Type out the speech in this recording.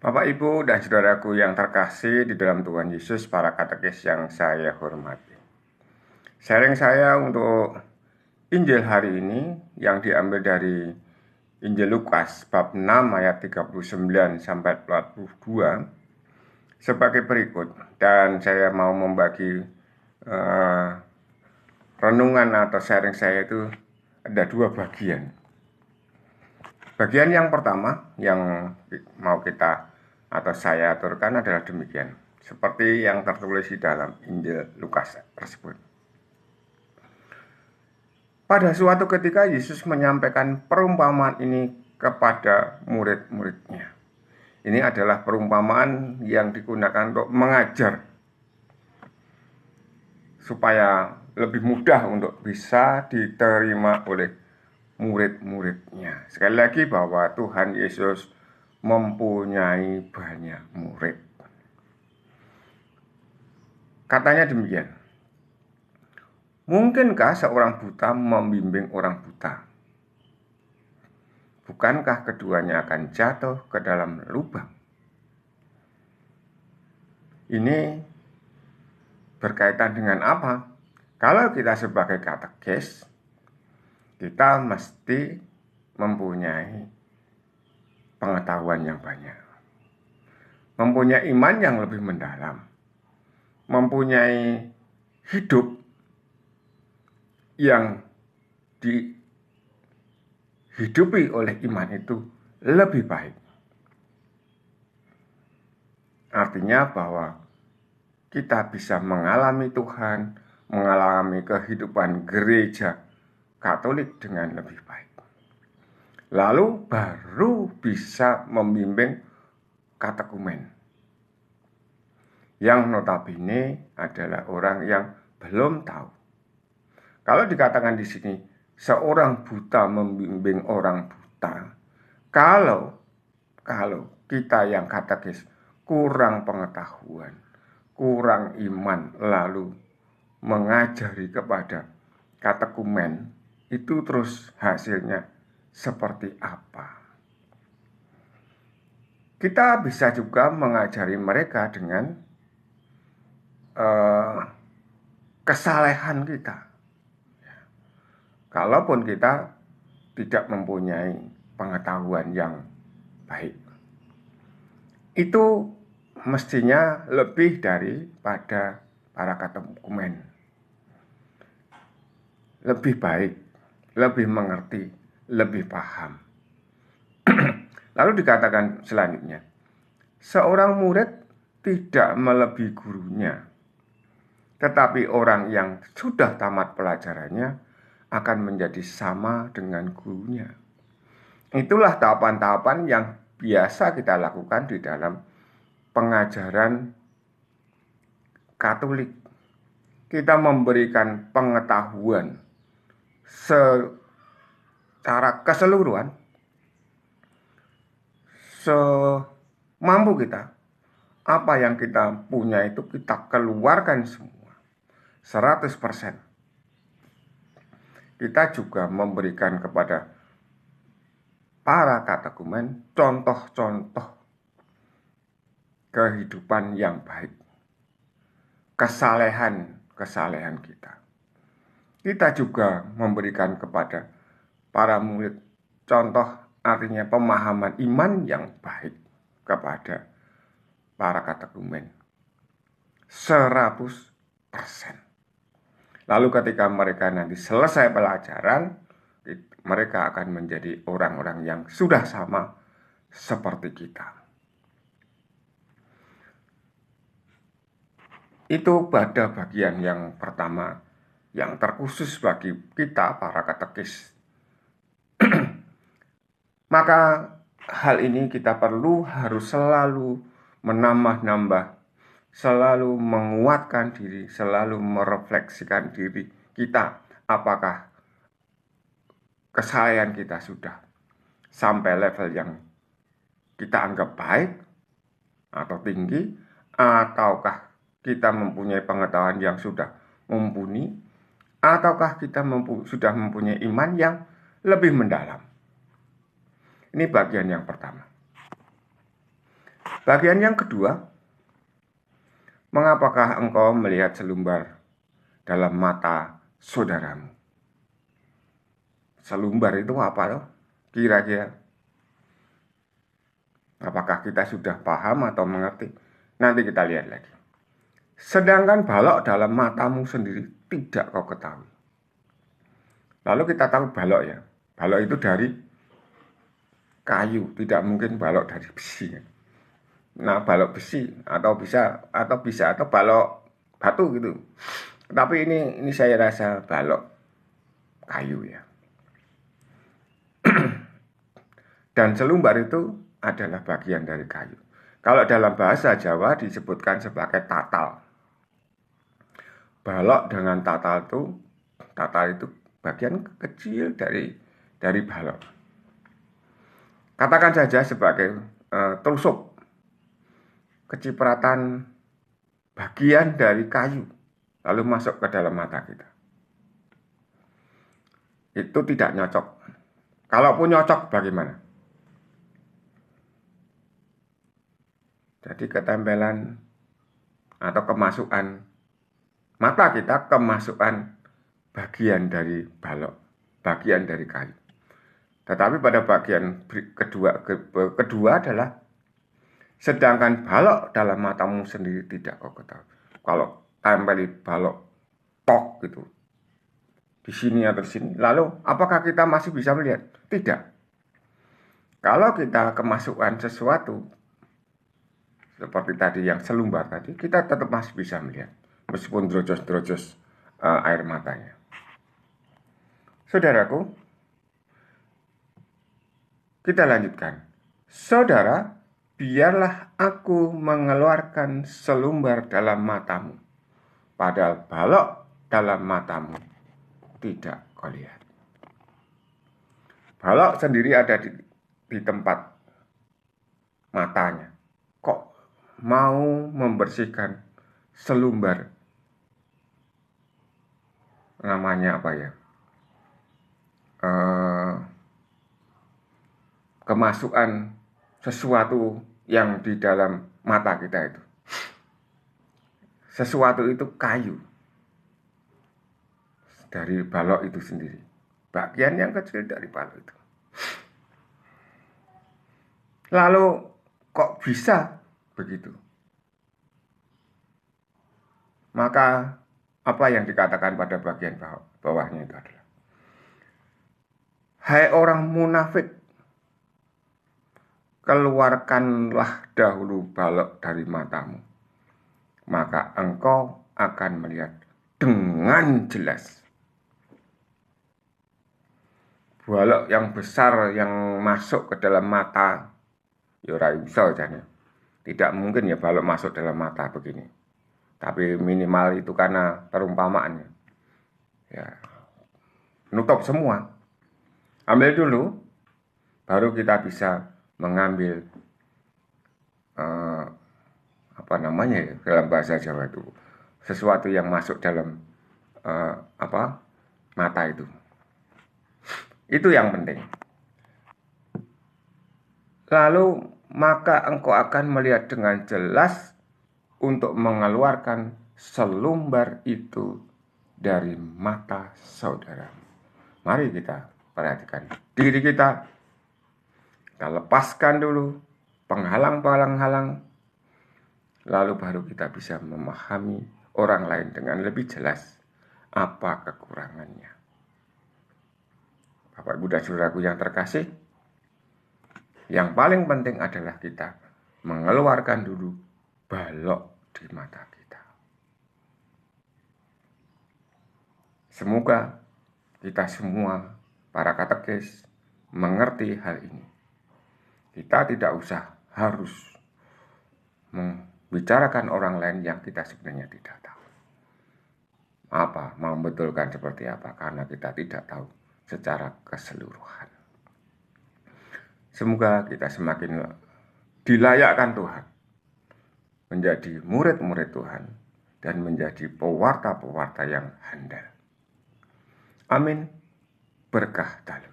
Bapak, Ibu, dan saudaraku yang terkasih di dalam Tuhan Yesus, para katekis yang saya hormati. Sharing saya untuk Injil hari ini yang diambil dari Injil Lukas bab 6 ayat 39 sampai 42 sebagai berikut. Dan saya mau membagi renungan atau sharing saya itu ada dua bagian. Bagian yang pertama yang mau kita atau saya aturkan adalah demikian, seperti yang tertulis di dalam Injil Lukas tersebut. Pada suatu ketika Yesus menyampaikan perumpamaan ini kepada murid-muridnya. Ini adalah perumpamaan yang digunakan untuk mengajar supaya lebih mudah untuk bisa diterima oleh murid-muridnya. Sekali lagi bahwa Tuhan Yesus mempunyai banyak murid. Katanya demikian. Mungkinkah seorang buta membimbing orang buta? Bukankah keduanya akan jatuh ke dalam lubang? Ini berkaitan dengan apa? Kalau kita sebagai katekis, kita mesti mempunyai pengetahuan yang banyak, mempunyai iman yang lebih mendalam, mempunyai hidup yang dihidupi oleh iman itu lebih baik. Artinya bahwa kita bisa mengalami Tuhan, mengalami kehidupan gereja Katolik dengan lebih baik. Lalu baru bisa membimbing katekumen, yang notabene adalah orang yang belum tahu. Kalau dikatakan di sini seorang buta membimbing orang buta, kalau kita yang katekis kurang pengetahuan, kurang iman, lalu mengajari kepada katekumen, itu terus hasilnya seperti apa? Kita bisa juga mengajari mereka dengan kesalehan kita. Kalaupun kita tidak mempunyai pengetahuan yang baik, itu mestinya lebih daripada para katekumen. Lebih baik, lebih mengerti, lebih paham. Lalu dikatakan selanjutnya, seorang murid tidak melebihi gurunya, tetapi orang yang sudah tamat pelajarannya akan menjadi sama dengan gurunya. Itulah tahapan-tahapan yang biasa kita lakukan di dalam pengajaran Katolik. Kita memberikan pengetahuan secara keseluruhan, semampu kita. Apa yang kita punya itu kita keluarkan semua 100%. Kita juga memberikan kepada para katekumen contoh-contoh kehidupan yang baik, kesalehan kita. Kita juga memberikan kepada para murid contoh, artinya pemahaman iman yang baik kepada para katekumen 100%. Lalu ketika mereka nanti selesai pelajaran, mereka akan menjadi orang-orang yang sudah sama seperti kita. Itu pada bagian yang pertama yang terkhusus bagi kita para katekis. Maka hal ini kita harus selalu menambah-nambah, selalu menguatkan diri, selalu merefleksikan diri kita. Apakah kesalahan kita sudah sampai level yang kita anggap baik atau tinggi, ataukah kita mempunyai pengetahuan yang sudah mumpuni, ataukah kita sudah mempunyai iman yang lebih mendalam. Ini bagian yang pertama. Bagian yang kedua, mengapakah engkau melihat selumbar dalam mata saudaramu? Selumbar itu apa loh? Kira-kira apakah kita sudah paham atau mengerti? Nanti kita lihat lagi. Sedangkan balok dalam matamu sendiri tidak kau ketahui. Lalu kita tahu balok ya. Balok itu dari kayu, tidak mungkin balok dari besi. Nah, balok besi atau balok batu gitu. Tapi ini saya rasa balok kayu ya. Dan selumbar itu adalah bagian dari kayu. Kalau dalam bahasa Jawa disebutkan sebagai tatal. Balok dengan tatal itu bagian kecil dari balok. Katakan saja sebagai tusuk, kecipratan bagian dari kayu lalu masuk ke dalam mata kita. Itu tidak nyocok. Kalaupun nyocok bagaimana? Jadi ketempelan atau kemasukan mata kita, kemasukan bagian dari balok, bagian dari kayu. Tetapi pada bagian kedua adalah sedangkan balok dalam matamu sendiri tidak kau ketahui. Kalau tempel balok tok gitu di sini atau di sini, lalu apakah kita masih bisa melihat? Tidak. Kalau kita kemasukan sesuatu seperti tadi yang selumbar tadi, kita tetap masih bisa melihat meskipun drojos-drojos air matanya. Saudaraku, kita lanjutkan. Saudara, biarlah aku mengeluarkan selumbar dalam matamu, padahal balok dalam matamu tidak kau lihat. Balok sendiri ada di tempat matanya. Kok mau membersihkan selumbar? Namanya apa ya? Kemasukan sesuatu yang di dalam mata kita itu. Sesuatu itu kayu dari balok itu sendiri. Bagian yang kecil dari balok itu. Lalu kok bisa begitu? Maka apa yang dikatakan pada bagian bawahnya itu adalah, hai orang munafik, keluarkanlah dahulu balok dari matamu, maka engkau akan melihat dengan jelas. Balok yang besar yang masuk ke dalam mata, ya ora iso jane. Tidak mungkin ya balok masuk dalam mata begini. Tapi minimal itu karena perumpamaannya. Ya, nutup semua. Ambil dulu, baru kita bisa mengambil dalam bahasa Jawa itu sesuatu yang masuk dalam mata itu. Itu yang penting. Lalu maka engkau akan melihat dengan jelas untuk mengeluarkan selumbar itu dari mata saudara. Mari kita perhatikan diri kita. Kita lepaskan dulu penghalang-penghalang, lalu baru kita bisa memahami orang lain dengan lebih jelas apa kekurangannya. Bapak Ibu dan Saudaraku yang terkasih, yang paling penting adalah kita mengeluarkan dulu balok di mata kita. Semoga kita semua, para katekis, mengerti hal ini. Kita tidak usah harus membicarakan orang lain yang kita sebenarnya tidak tahu. Membetulkan seperti apa, karena kita tidak tahu secara keseluruhan. Semoga kita semakin dilayakkan Tuhan menjadi murid-murid Tuhan dan menjadi pewarta-pewarta yang handal. Amin. Berkah dalam.